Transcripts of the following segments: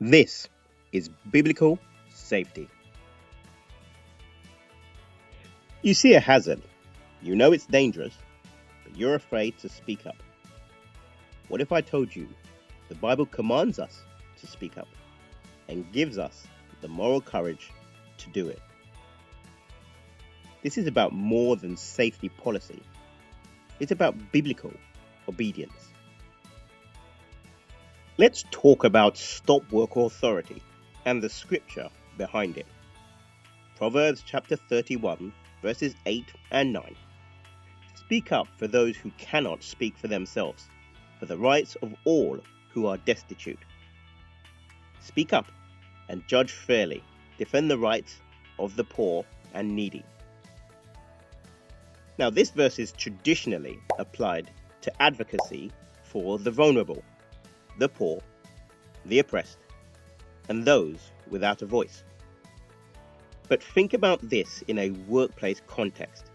This is biblical safety. You see a hazard, you know it's dangerous, but you're afraid to speak up. What if I told you the Bible commands us to speak up and gives us the moral courage to do it? This is about more than safety policy. It's about biblical obedience. Let's talk about stop work authority and the scripture behind it. Proverbs chapter 31, verses 8 and 9. Speak up for those who cannot speak for themselves, for the rights of all who are destitute. Speak up and judge fairly. Defend the rights of the poor and needy. Now, this verse is traditionally applied to advocacy for the vulnerable, the poor, the oppressed, and those without a voice. But think about this in a workplace context.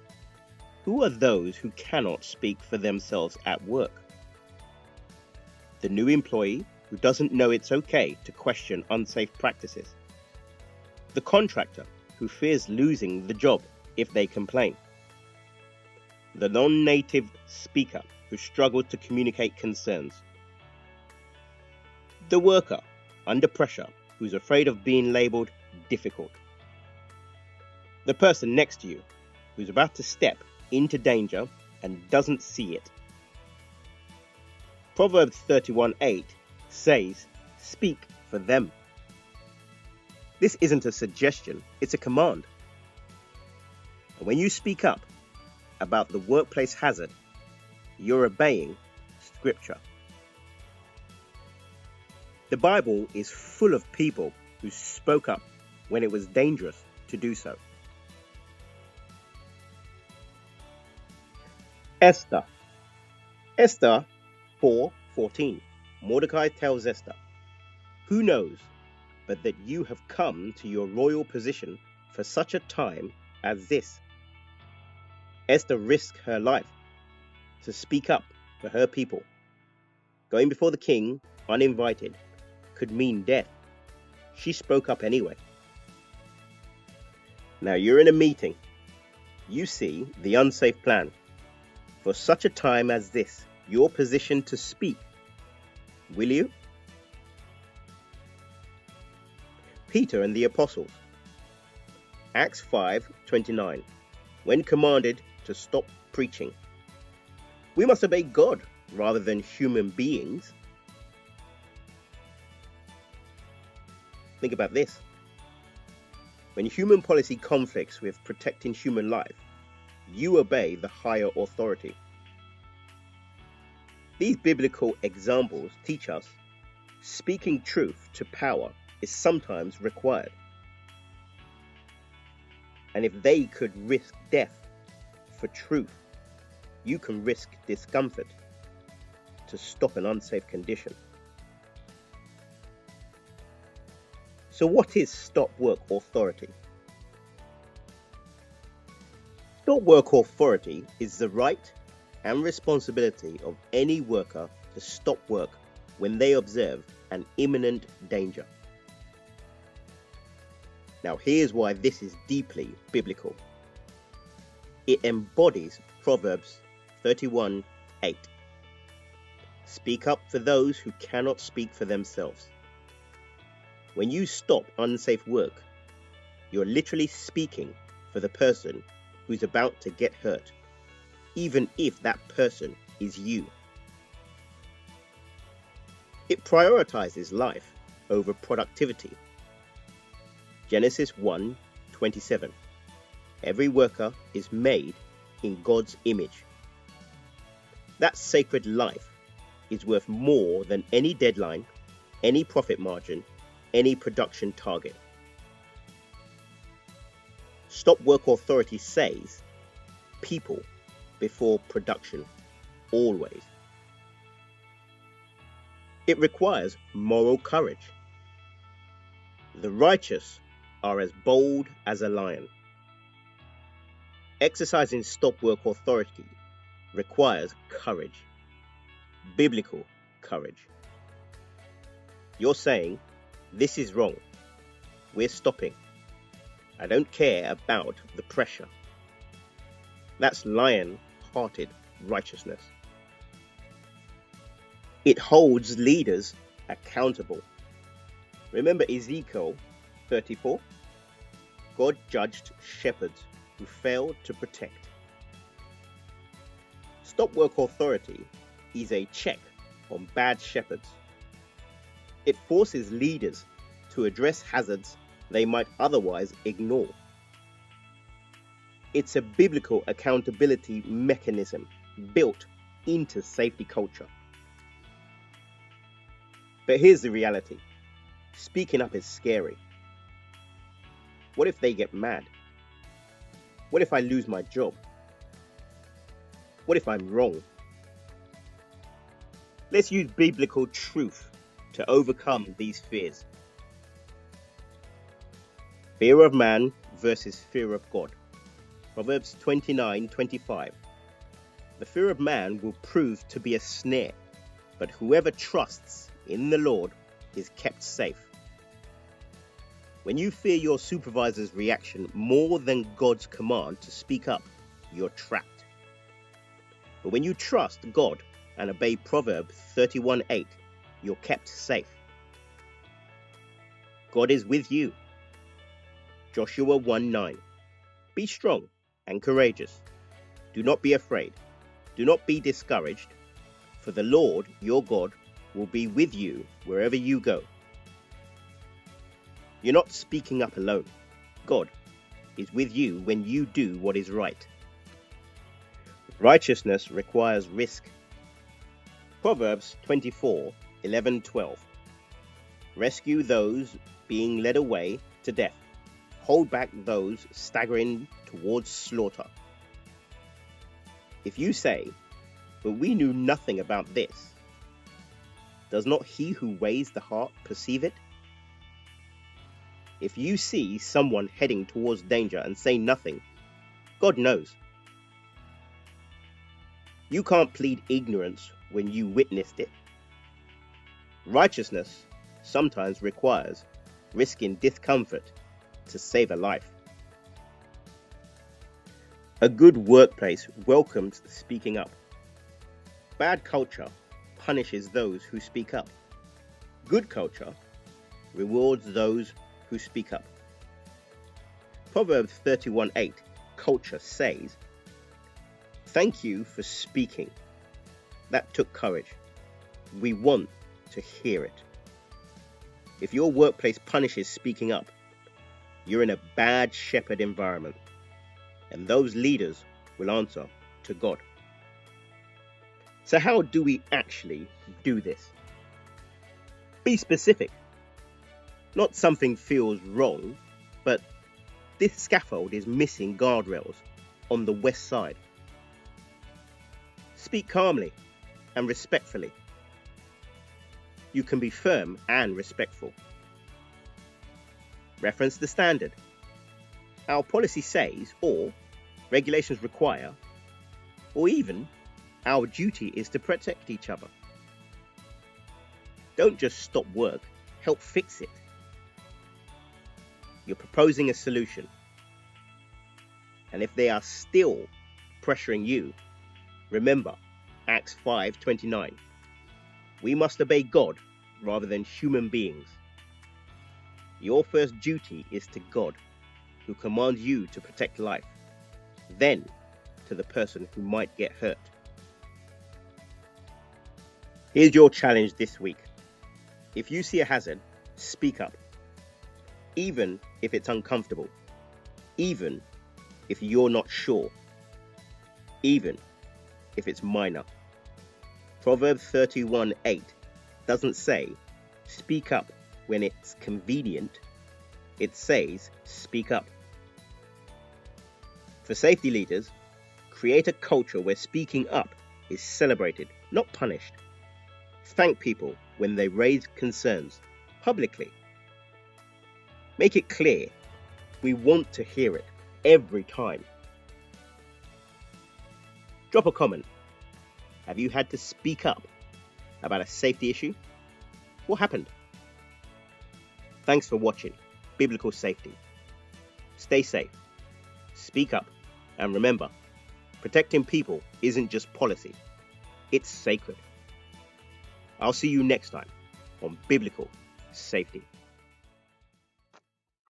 Who are those who cannot speak for themselves at work? The new employee who doesn't know it's okay to question unsafe practices. The contractor who fears losing the job if they complain. The non-native speaker who struggles to communicate concerns. The worker under pressure who's afraid of being labeled difficult. The person next to you who's about to step into danger and doesn't see it. Proverbs 31:8 says, speak for them. This isn't a suggestion, it's a command. And when you speak up about the workplace hazard, you're obeying scripture. The Bible is full of people who spoke up when it was dangerous to do so. Esther 4:14. Mordecai tells Esther, who knows but that you have come to your royal position for such a time as this? Esther risked her life to speak up for her people. Going before the king uninvited could mean death. She spoke up anyway. Now you're in a meeting. You see the unsafe plan. For such a time as this, you're positioned to speak. Will you? Peter and the apostles. Acts 5:29. When commanded to stop preaching. We must obey God rather than human beings. Think about this. When human policy conflicts with protecting human life, you obey the higher authority. These biblical examples teach us speaking truth to power is sometimes required. And if they could risk death for truth, you can risk discomfort to stop an unsafe condition. So what is stop work authority? Stop work authority is the right and responsibility of any worker to stop work when they observe an imminent danger. Now here's why this is deeply biblical. It embodies Proverbs 31:8. Speak up for those who cannot speak for themselves. When you stop unsafe work, you're literally speaking for the person who's about to get hurt, even if that person is you. It prioritizes life over productivity. Genesis 1:27. Every worker is made in God's image. That sacred life is worth more than any deadline, any profit margin, any production target. Stop work authority says, people before production, always. It requires moral courage. The righteous are as bold as a lion. Exercising stop work authority requires courage, biblical courage. You're saying, This is wrong. We're stopping. I don't care about the pressure. That's lion-hearted righteousness. It holds leaders accountable. Remember Ezekiel 34? God judged shepherds who failed to protect. Stop work authority is a check on bad shepherds. It forces leaders to address hazards they might otherwise ignore. It's a biblical accountability mechanism built into safety culture. But here's the reality. Speaking up is scary. What if they get mad? What if I lose my job? What if I'm wrong? Let's use biblical truth to overcome these fears. Fear of man versus fear of God. Proverbs 29:25. The fear of man will prove to be a snare, but whoever trusts in the Lord is kept safe. When you fear your supervisor's reaction more than God's command to speak up, you're trapped. But when you trust God and obey Proverbs 31:8, you're kept safe. God is with you. Joshua 1:9. Be strong and courageous. Do not be afraid. Do not be discouraged, for the Lord your God will be with you wherever you go. You're not speaking up alone. God is with you when you do what is right. Righteousness requires risk. Proverbs 24:11-12. Rescue those being led away to death. Hold back those staggering towards slaughter. If you say, but we knew nothing about this, does not he who weighs the heart perceive it? If you see someone heading towards danger and say nothing, God knows. You can't plead ignorance when you witnessed it. Righteousness sometimes requires risking discomfort to save a life. A good workplace welcomes speaking up. Bad culture punishes those who speak up. Good culture rewards those who speak up. Proverbs 31:8 culture says, "Thank you for speaking. That took courage. We want to hear it." If your workplace punishes speaking up, you're in a bad shepherd environment, and those leaders will answer to God. So how do we actually do this? Be specific. Not something feels wrong, but this scaffold is missing guardrails on the west side. Speak calmly and respectfully. You can be firm and respectful. Reference the standard. Our policy says, or regulations require, or even our duty is to protect each other. Don't just stop work, help fix it. You're proposing a solution. And if they are still pressuring you, remember Acts 5:29. We must obey God rather than human beings. Your first duty is to God, who commands you to protect life, then to the person who might get hurt. Here's your challenge this week. If you see a hazard, speak up. Even if it's uncomfortable. Even if you're not sure. Even if it's minor. Proverbs 31:8 doesn't say, speak up when it's convenient. It says, speak up. For safety leaders, create a culture where speaking up is celebrated, not punished. Thank people when they raise concerns publicly. Make it clear we want to hear it every time. Drop a comment. Have you had to speak up about a safety issue? What happened? Thanks for watching Biblical Safety. Stay safe, speak up, and remember, protecting people isn't just policy, it's sacred. I'll see you next time on Biblical Safety.